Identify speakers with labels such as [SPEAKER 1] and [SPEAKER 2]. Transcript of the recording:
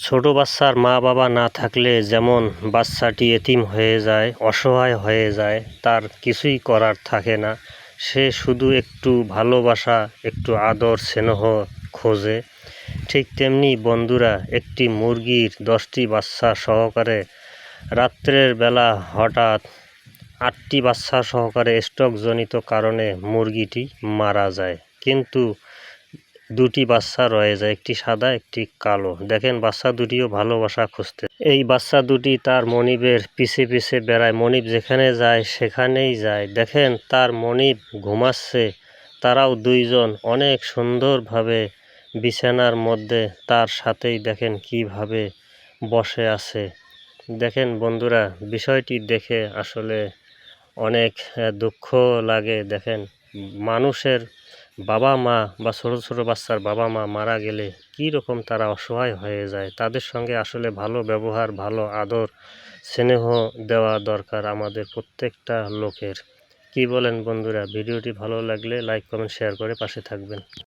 [SPEAKER 1] ছোট বাচ্চার মা বাবা না থাকলে যেমন বাচ্চাটি এতিম হয়ে যায়, অসহায় হয়ে যায়, তার কিছুই করার থাকে না। সে শুধু একটু ভালোবাসা, একটু আদর স্নেহ খোঁজে। ঠিক তেমনি বন্ধুরা, একটি মুরগির 10টি বাচ্চা সহকারে রাত্রের বেলা হঠাৎ 8টি বাচ্চা সহকারে স্ট্রোকজনিত কারণে মুরগিটি মারা যায়। কিন্তু 2টি বাচ্চা রয়ে যায়, একটি সাদা একটি কালো। দেখেন বাচ্চা দুটিও ভালোবাসা খুঁজতে। এই বাচ্চা দুটি তার মনিবের পিছে পিছে বেড়ায়, মনিব যেখানে যায় সেখানেই যায়। দেখেন তার মনিব ঘুমাচ্ছে, তারাও দুইজন অনেক সুন্দরভাবে বিছানার মধ্যে তার সাথেই দেখেন কিভাবে বসে আছে। দেখেন বন্ধুরা, বিষয়টি দেখে আসলে অনেক দুঃখ লাগে। দেখেন মানুষের বাবা মা বা ছোট ছোট বাচ্চার বাবা মা মারা গেলে কী রকম তারা অসহায় হয়ে যায়। তাদের সঙ্গে আসলে ভালো ব্যবহার, ভালো আদর স্নেহ দেওয়া দরকার আমাদের প্রত্যেকটা লোকের। কি বলেন বন্ধুরা? ভিডিওটি ভালো লাগলে লাইক কমেন্ট শেয়ার করে পাশে থাকবেন।